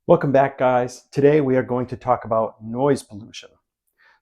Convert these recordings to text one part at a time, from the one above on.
Welcome back, guys. Today we are going to talk about noise pollution.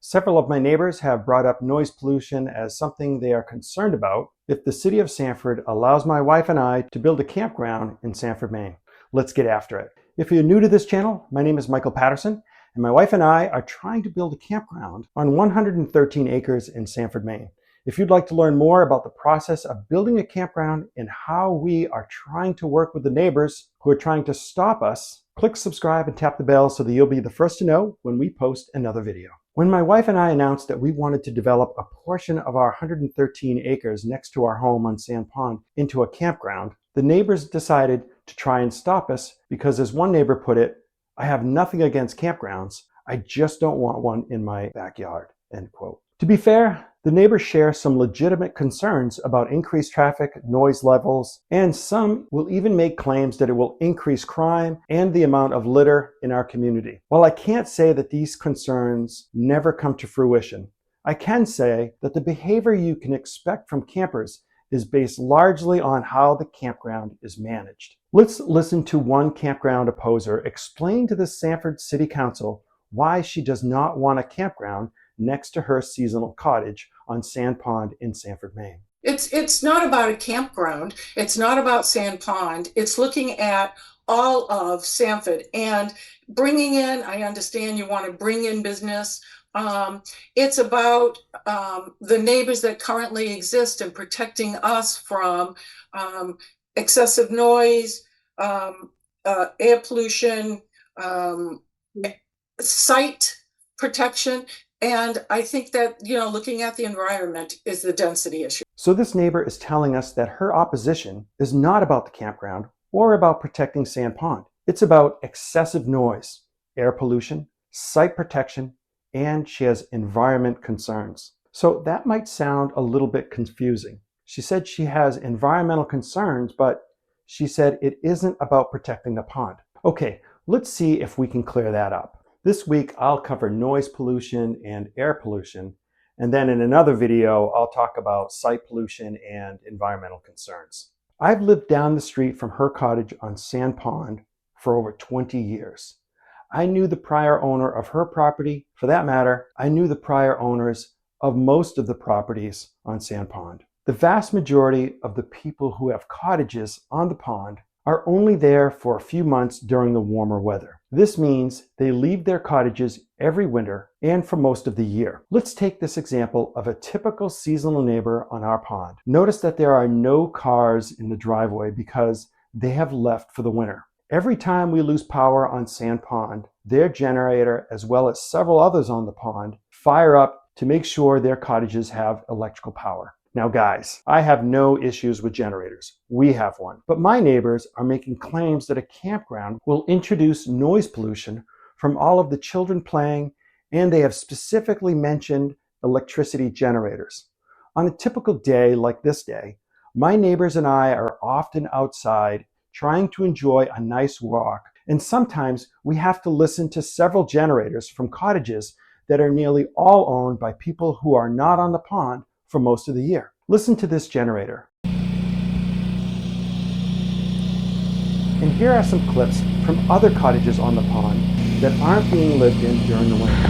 Several of my neighbors have brought up noise pollution as something they are concerned about if the city of Sanford allows my wife and I to build a campground in Sanford, Maine. Let's get after it. If you're new to this channel, my name is Michael Patterson, and my wife and I are trying to build a campground on 113 acres in Sanford, Maine. If you'd like to learn more about the process of building a campground and how we are trying to work with the neighbors who are trying to stop us, click subscribe and tap the bell so that you'll be the first to know when we post another video. When my wife and I announced that we wanted to develop a portion of our 113 acres next to our home on Sand Pond into a campground, the neighbors decided to try and stop us because, as one neighbor put it, "I have nothing against campgrounds, I just don't want one in my backyard," end quote. To be fair, the neighbors share some legitimate concerns about increased traffic, noise levels, and some will even make claims that it will increase crime and the amount of litter in our community. While I can't say that these concerns never come to fruition, I can say that the behavior you can expect from campers is based largely on how the campground is managed. Let's listen to one campground opposer explain to the Sanford City Council why she does not want a campground next to her seasonal cottage on Sand Pond in Sanford, Maine. It's not about a campground. It's not about Sand Pond. It's looking at all of Sanford and bringing in, I understand you want to bring in business. It's about the neighbors that currently exist and protecting us from excessive noise, air pollution, site protection. And I think that, looking at the environment is the density issue. So this neighbor is telling us that her opposition is not about the campground or about protecting Sand Pond. It's about excessive noise, air pollution, site protection, and she has environment concerns. So that might sound a little bit confusing. She said she has environmental concerns, but she said it isn't about protecting the pond. Okay, let's see if we can clear that up. This week, I'll cover noise pollution and air pollution, and then in another video, I'll talk about site pollution and environmental concerns. I've lived down the street from her cottage on Sand Pond for over 20 years. I knew the prior owner of her property. For that matter, I knew the prior owners of most of the properties on Sand Pond. The vast majority of the people who have cottages on the pond are only there for a few months during the warmer weather. This means they leave their cottages every winter and for most of the year. Let's take this example of a typical seasonal neighbor on our pond. Notice that there are no cars in the driveway because they have left for the winter. Every time we lose power on Sand Pond, their generator, as well as several others on the pond, fire up to make sure their cottages have electrical power. Now guys, I have no issues with generators. We have one. But my neighbors are making claims that a campground will introduce noise pollution from all of the children playing, and they have specifically mentioned electricity generators. On a typical day like this day, my neighbors and I are often outside trying to enjoy a nice walk, and sometimes we have to listen to several generators from cottages that are nearly all owned by people who are not on the pond for most of the year. Listen to this generator. And here are some clips from other cottages on the pond that aren't being lived in during the winter.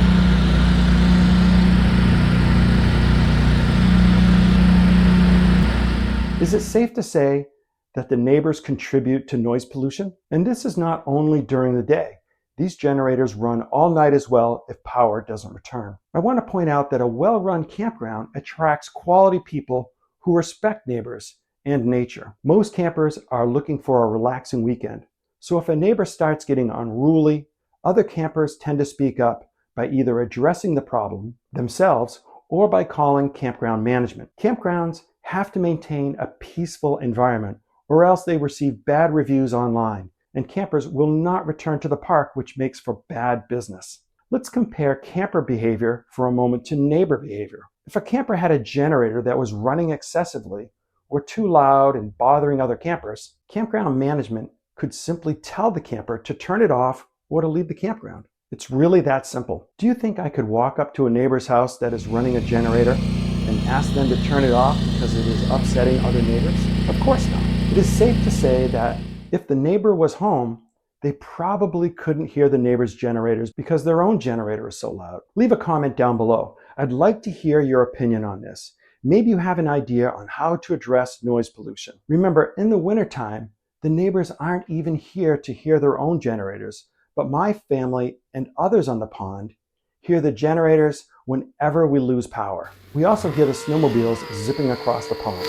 Is it safe to say that the neighbors contribute to noise pollution? And this is not only during the day. These generators run all night as well if power doesn't return. I want to point out that a well-run campground attracts quality people who respect neighbors and nature. Most campers are looking for a relaxing weekend. So if a neighbor starts getting unruly, other campers tend to speak up by either addressing the problem themselves or by calling campground management. Campgrounds have to maintain a peaceful environment or else they receive bad reviews online, and campers will not return to the park, which makes for bad business. Let's compare camper behavior for a moment to neighbor behavior. If a camper had a generator that was running excessively or too loud and bothering other campers, campground management could simply tell the camper to turn it off or to leave the campground. It's really that simple. Do you think I could walk up to a neighbor's house that is running a generator and ask them to turn it off because it is upsetting other neighbors? Of course not. It is safe to say that if the neighbor was home, They probably couldn't hear the neighbor's generators because their own generator is so loud. Leave a comment down below. I'd like to hear your opinion on this. Maybe you have an idea on how to address noise pollution. Remember, in the wintertime, the neighbors aren't even here to hear their own generators, but my family and others on the pond hear the generators whenever we lose power. We also hear the snowmobiles zipping across the pond.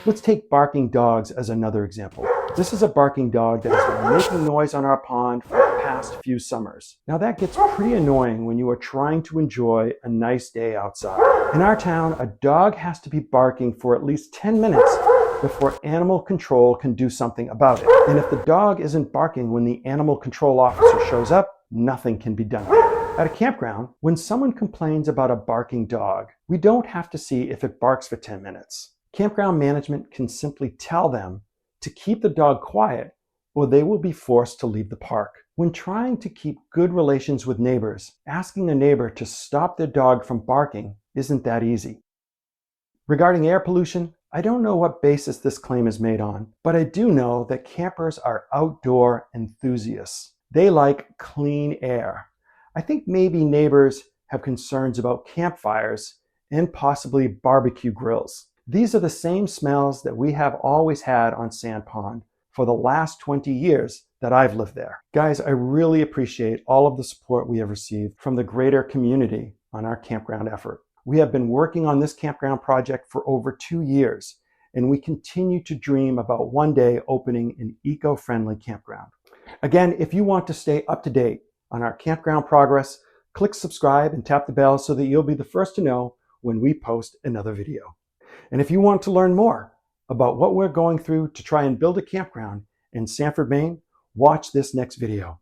Let's take barking dogs as another example. This is a barking dog that has been making noise on our pond for the past few summers. Now that gets pretty annoying when you are trying to enjoy a nice day outside. In our town, a dog has to be barking for at least 10 minutes before animal control can do something about it. And if the dog isn't barking when the animal control officer shows up, nothing can be done. At a campground, when someone complains about a barking dog, we don't have to see if it barks for 10 minutes. Campground management can simply tell them to keep the dog quiet or they will be forced to leave the park. When trying to keep good relations with neighbors, asking a neighbor to stop their dog from barking isn't that easy. Regarding air pollution, I don't know what basis this claim is made on, but I do know that campers are outdoor enthusiasts. They like clean air. I think maybe neighbors have concerns about campfires and possibly barbecue grills. These are the same smells that we have always had on Sand Pond for the last 20 years that I've lived there. Guys, I really appreciate all of the support we have received from the greater community on our campground effort. We have been working on this campground project for over 2 years, and we continue to dream about one day opening an eco-friendly campground. Again, if you want to stay up to date on our campground progress, click subscribe and tap the bell so that you'll be the first to know when we post another video. And if you want to learn more about what we're going through to try and build a campground in Sanford, Maine, watch this next video.